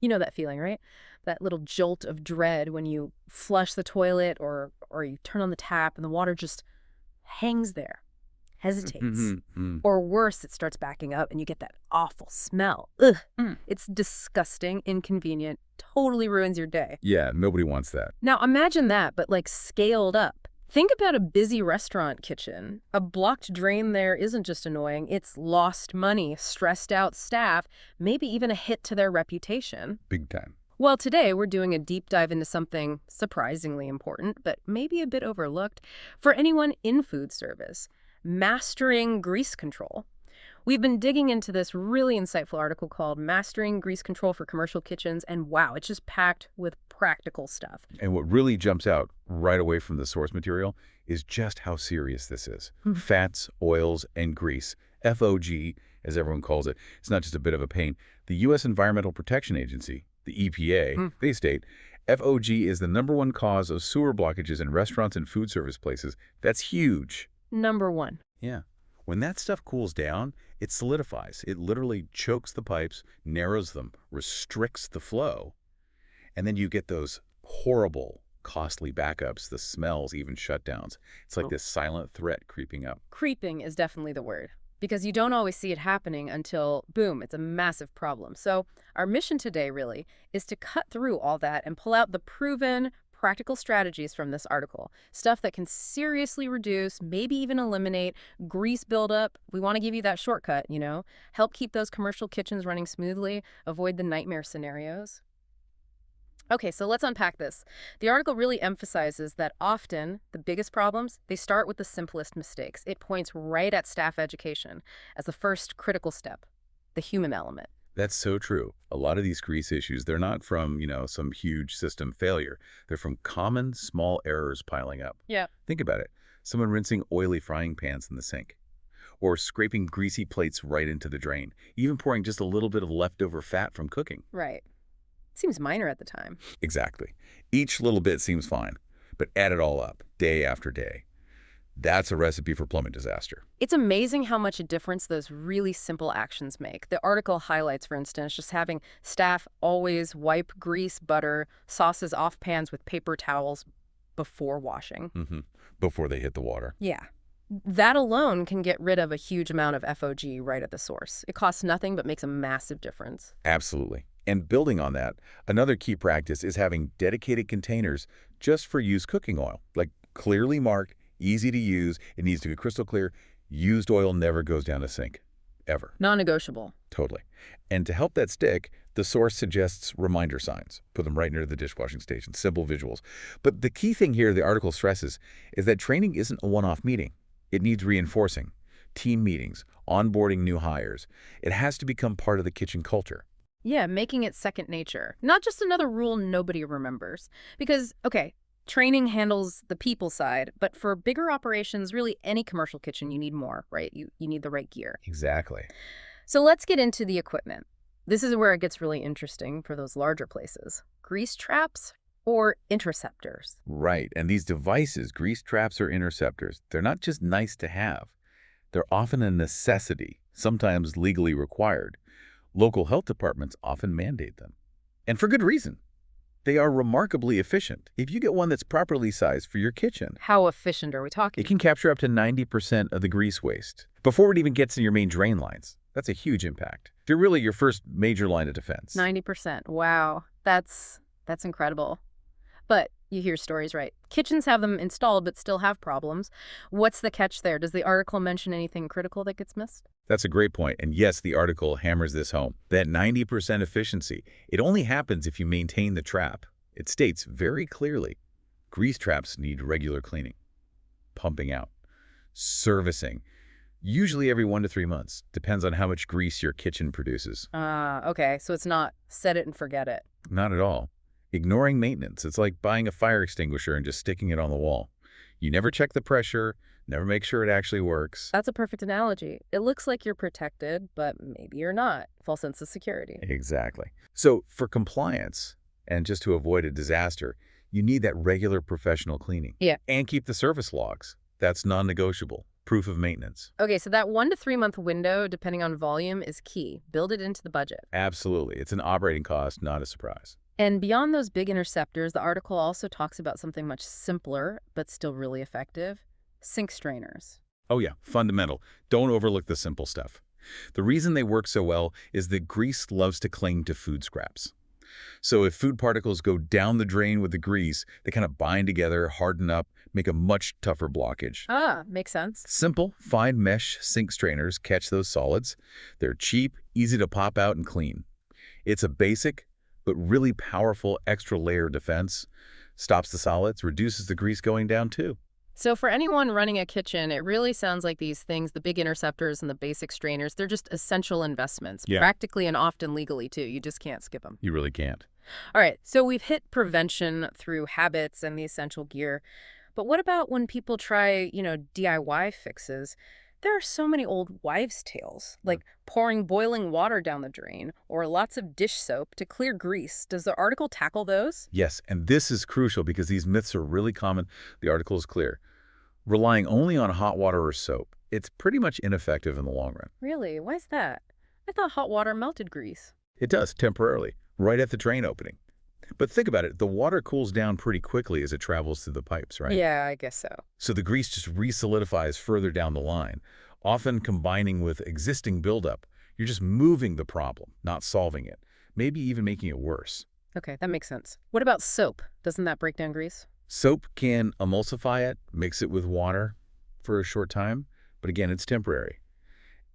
You know that feeling, right? That little jolt of dread when you flush the toilet or you turn on the tap and the water just hangs there, hesitates. Or worse, it starts backing up and you get that awful smell. Ugh. Mm. It's disgusting, inconvenient, totally ruins your day. Yeah, nobody wants that. Now imagine that, but like scaled up. Think about a busy restaurant kitchen. A blocked drain there isn't just annoying, it's lost money, stressed out staff, maybe even a hit to their reputation. Big time. Well, today we're doing a deep dive into something surprisingly important, but maybe a bit overlooked for anyone in food service: mastering grease control. We've been digging into this really insightful article called Mastering Grease Control for Commercial Kitchens, and wow, it's just packed with practical stuff. And what really jumps out right away from the source material is just how serious this is. Fats, oils, and grease, FOG, as everyone calls it. It's not just a bit of a pain. The U.S. Environmental Protection Agency, the EPA, they state, FOG is the #1 cause of sewer blockages in restaurants and food service places. That's huge. Number one. Yeah. When that stuff cools down, it solidifies. It literally chokes the pipes, narrows them, restricts the flow. And then you get those horrible, costly backups, the smells, even shutdowns. It's like this silent threat creeping up. Creeping is definitely the word, because you don't always see it happening until, boom, it's a massive problem. So our mission today really is to cut through all that and pull out the proven, practical strategies from this article. Stuff that can seriously reduce, maybe even eliminate, grease buildup. We want to give you that shortcut, help keep those commercial kitchens running smoothly, avoid the nightmare scenarios. Okay, so let's unpack this. The article really emphasizes that often the biggest problems, they start with the simplest mistakes. It points right at staff education as the first critical step, the human element. That's so true. A lot of these grease issues, they're not from, some huge system failure. They're from common, small errors piling up. Yeah. Think about it. Someone rinsing oily frying pans in the sink, or scraping greasy plates right into the drain, even pouring just a little bit of leftover fat from cooking. Right. Seems minor at the time. Exactly. Each little bit seems fine, but add it all up, day after day. That's a recipe for plumbing disaster. It's amazing how much a difference those really simple actions make. The article highlights, for instance, just having staff always wipe grease, butter, sauces off pans with paper towels before washing. Before they hit the water. Yeah. That alone can get rid of a huge amount of FOG right at the source. It costs nothing but makes a massive difference. Absolutely. And building on that, another key practice is having dedicated containers just for used cooking oil, like clearly marked, easy to use. It needs to be crystal clear. Used oil never goes down a sink, ever. Non-negotiable. Totally. And to help that stick, the source suggests reminder signs. Put them right near the dishwashing station, simple visuals. But the key thing here the article stresses is that training isn't a one-off meeting. It needs reinforcing, team meetings, onboarding new hires. It has to become part of the kitchen culture. Yeah, making it second nature. Not just another rule nobody remembers. Because, okay, training handles the people side, but for bigger operations, really any commercial kitchen, you need more, right? You need the right gear. Exactly. So let's get into the equipment. This is where it gets really interesting for those larger places. Grease traps or interceptors? Right. And these devices, grease traps or interceptors, they're not just nice to have. They're often a necessity, sometimes legally required. Local health departments often mandate them. And for good reason. They are remarkably efficient. If you get one that's properly sized for your kitchen, How efficient are we talking? it can capture up to 90% of the grease waste before it even gets in your main drain lines. That's a huge impact. They're really your first major line of defense. 90%. Wow. That's incredible. But you hear stories, right? Kitchens have them installed but still have problems. What's the catch there? Does the article mention anything critical that gets missed? That's a great point. And yes, the article hammers this home. That 90% efficiency, it only happens if you maintain the trap. It states very clearly, grease traps need regular cleaning, pumping out, servicing, usually every 1 to 3 months. Depends on how much grease your kitchen produces. Okay. So it's not set it and forget it. Not at all. Ignoring maintenance. It's like buying a fire extinguisher and just sticking it on the wall. You never check the pressure, never make sure it actually works. That's a perfect analogy. It looks like you're protected, but maybe you're not. False sense of security. Exactly. So for compliance, and just to avoid a disaster, you need that regular professional cleaning. Yeah. And keep the service logs. That's non-negotiable. Proof of maintenance. Okay, so that 1 to 3 month window, depending on volume, is key. Build it into the budget. Absolutely. It's an operating cost, not a surprise. And beyond those big interceptors, the article also talks about something much simpler, but still really effective: sink strainers. Oh yeah, fundamental. Don't overlook the simple stuff. The reason they work so well is that grease loves to cling to food scraps. So if food particles go down the drain with the grease, they kind of bind together, harden up, make a much tougher blockage. Ah, makes sense. Simple, fine mesh sink strainers catch those solids. They're cheap, easy to pop out and clean. It's a basic, but really powerful extra layer defense. Stops the solids, reduces the grease going down too. So for anyone running a kitchen, it really sounds like these things, the big interceptors and the basic strainers, they're just essential investments, Yeah. practically and often legally too. You just can't skip them. You really can't. All right, so we've hit prevention through habits and the essential gear. But what about when people try, DIY fixes? There are so many old wives' tales, like pouring boiling water down the drain or lots of dish soap to clear grease. Does the article tackle those? Yes, and this is crucial because these myths are really common. The article is clear. Relying only on hot water or soap, it's pretty much ineffective in the long run. Really? Why is that? I thought hot water melted grease. It does, temporarily, right at the drain opening. But think about it, the water cools down pretty quickly as it travels through the pipes, right? Yeah, I guess so. So the grease just re-solidifies further down the line, often combining with existing buildup. You're just moving the problem, not solving it, maybe even making it worse. Okay, that makes sense. What about soap? Doesn't that break down grease? Soap can emulsify it, mix it with water for a short time, but again, it's temporary.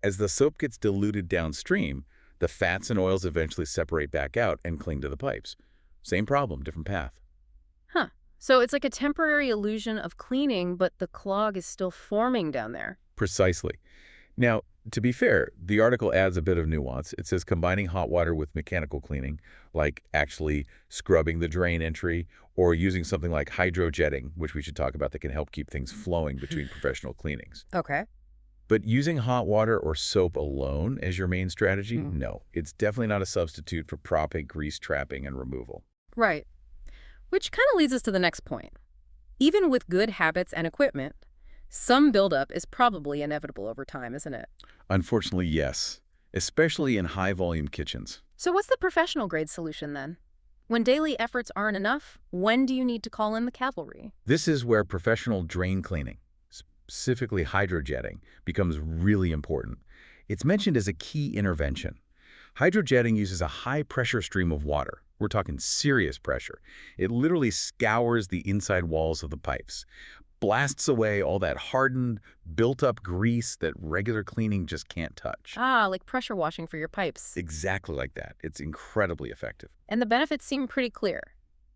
As the soap gets diluted downstream, the fats and oils eventually separate back out and cling to the pipes. Same problem, different path. Huh. So it's like a temporary illusion of cleaning, but the clog is still forming down there. Precisely. Now, to be fair, the article adds a bit of nuance. It says combining hot water with mechanical cleaning, like actually scrubbing the drain entry or using something like hydrojetting, which we should talk about, that can help keep things flowing between professional cleanings. Okay. But using hot water or soap alone as your main strategy, no. It's definitely not a substitute for proper grease trapping and removal. Right. Which kind of leads us to the next point. Even with good habits and equipment, some buildup is probably inevitable over time, isn't it? Unfortunately, yes, especially in high-volume kitchens. So what's the professional grade solution then? When daily efforts aren't enough, when do you need to call in the cavalry? This is where professional drain cleaning, specifically hydrojetting, becomes really important. It's mentioned as a key intervention. Hydrojetting uses a high-pressure stream of water. We're talking serious pressure. It literally scours the inside walls of the pipes, blasts away all that hardened, built-up grease that regular cleaning just can't touch. Ah, like pressure washing for your pipes. Exactly like that. It's incredibly effective. And the benefits seem pretty clear.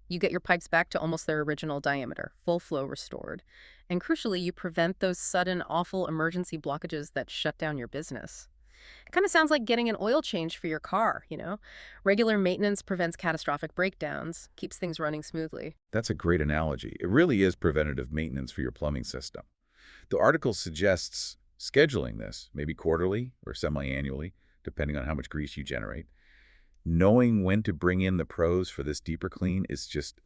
You get your pipes back to almost their original diameter, full flow restored. And crucially, you prevent those sudden, awful emergency blockages that shut down your business. It kind of sounds like getting an oil change for your car, Regular maintenance prevents catastrophic breakdowns, keeps things running smoothly. That's a great analogy. It really is preventative maintenance for your plumbing system. The article suggests scheduling this, maybe quarterly or semi-annually, depending on how much grease you generate. Knowing when to bring in the pros for this deeper clean is just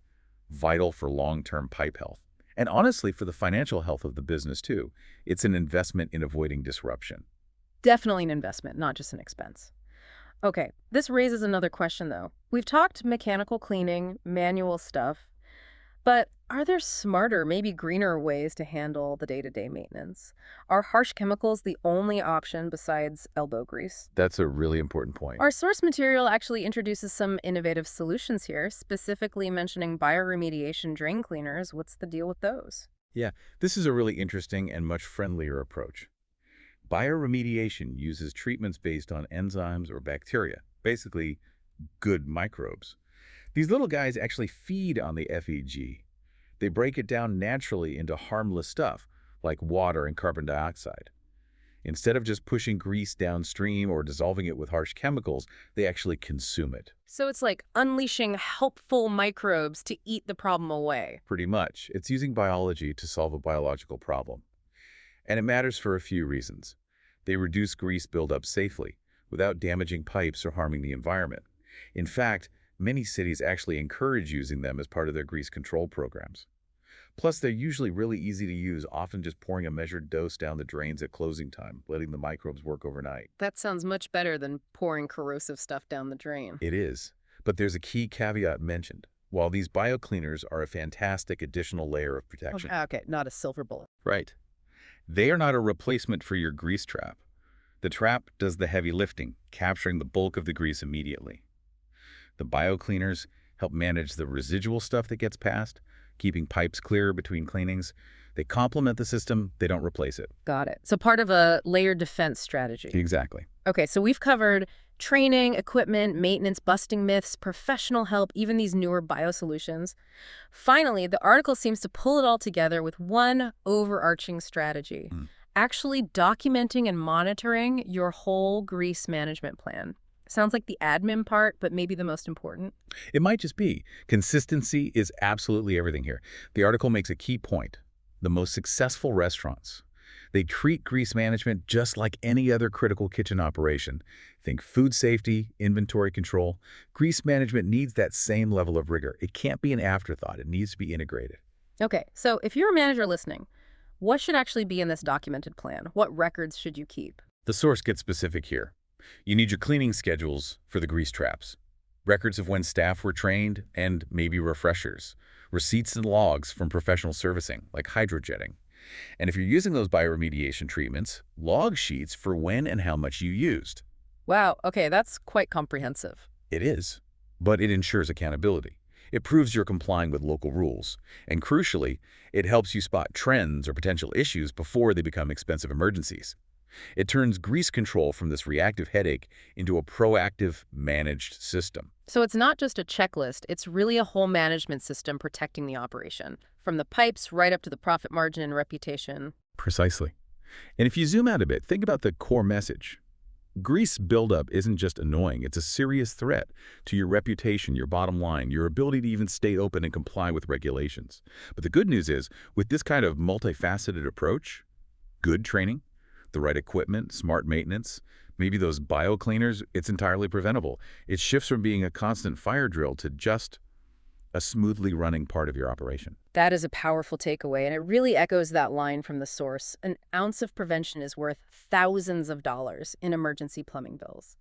vital for long-term pipe health. And honestly, for the financial health of the business too. It's an investment in avoiding disruption. Definitely an investment, not just an expense. Okay, this raises another question though. We've talked mechanical cleaning, manual stuff, but are there smarter, maybe greener ways to handle the day-to-day maintenance? Are harsh chemicals the only option besides elbow grease? That's a really important point. Our source material actually introduces some innovative solutions here, specifically mentioning bioremediation drain cleaners. What's the deal with those? Yeah, this is a really interesting and much friendlier approach. Bioremediation uses treatments based on enzymes or bacteria, basically good microbes. These little guys actually feed on the FEG. They break it down naturally into harmless stuff, like water and carbon dioxide. Instead of just pushing grease downstream or dissolving it with harsh chemicals, they actually consume it. So it's like unleashing helpful microbes to eat the problem away. Pretty much. It's using biology to solve a biological problem. And it matters for a few reasons. They reduce grease buildup safely, without damaging pipes or harming the environment. In fact, many cities actually encourage using them as part of their grease control programs. Plus, they're usually really easy to use, often just pouring a measured dose down the drains at closing time, letting the microbes work overnight. That sounds much better than pouring corrosive stuff down the drain. It is, but there's a key caveat mentioned. While these biocleaners are a fantastic additional layer of Okay, protection, okay, not a silver bullet. right, they are not a replacement for your grease trap. The trap does the heavy lifting, capturing the bulk of the grease immediately. The biocleaners help manage the residual stuff that gets passed, keeping pipes clear between cleanings. They complement the system, they don't replace it. Got it. So part of a layered defense strategy. Exactly. Okay, so we've covered training, equipment, maintenance, busting myths, professional help, even these newer biosolutions. Finally, the article seems to pull it all together with one overarching strategy, Mm. actually documenting and monitoring your whole grease management plan. Sounds like the admin part, but maybe the most important. It might just be. Consistency is absolutely everything here. The article makes a key point. The most successful restaurants, they treat grease management just like any other critical kitchen operation. Think food safety, inventory control. Grease management needs that same level of rigor. It can't be an afterthought. It needs to be integrated. Okay, so if you're a manager listening, what should actually be in this documented plan? What records should you keep? The source gets specific here. You need your cleaning schedules for the grease traps, records of when staff were trained, and maybe refreshers, receipts and logs from professional servicing, like hydrojetting. And if you're using those bioremediation treatments, log sheets for when and how much you used. Wow, okay, that's quite comprehensive. It is, but it ensures accountability. It proves you're complying with local rules. And crucially, it helps you spot trends or potential issues before they become expensive emergencies. It turns grease control from this reactive headache into a proactive, managed system. So it's not just a checklist, it's really a whole management system protecting the operation, from the pipes right up to the profit margin and reputation. Precisely. And if you zoom out a bit, think about the core message. Grease buildup isn't just annoying, it's a serious threat to your reputation, your bottom line, your ability to even stay open and comply with regulations. But the good news is, with this kind of multifaceted approach, good training, the right equipment, smart maintenance, maybe those biocleaners, it's entirely preventable. It shifts from being a constant fire drill to just a smoothly running part of your operation. That is a powerful takeaway, and it really echoes that line from the source. An ounce of prevention is worth thousands of dollars in emergency plumbing bills.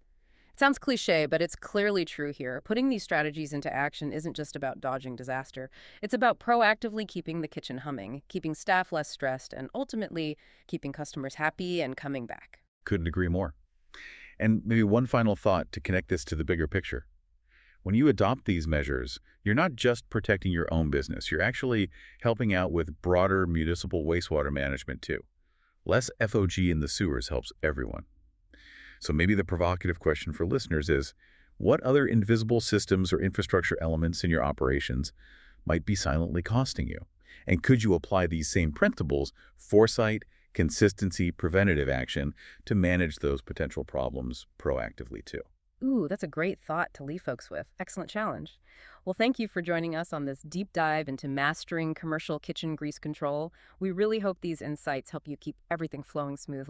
It sounds cliche, but it's clearly true here. Putting these strategies into action isn't just about dodging disaster. It's about proactively keeping the kitchen humming, keeping staff less stressed, and ultimately keeping customers happy and coming back. Couldn't agree more. And maybe one final thought to connect this to the bigger picture. When you adopt these measures, you're not just protecting your own business, you're actually helping out with broader municipal wastewater management too. Less FOG in the sewers helps everyone. So maybe the provocative question for listeners is, what other invisible systems or infrastructure elements in your operations might be silently costing you? And could you apply these same principles, foresight, consistency, preventative action, to manage those potential problems proactively too? Ooh, that's a great thought to leave folks with. Excellent challenge. Well, thank you for joining us on this deep dive into mastering commercial kitchen grease control. We really hope these insights help you keep everything flowing smoothly.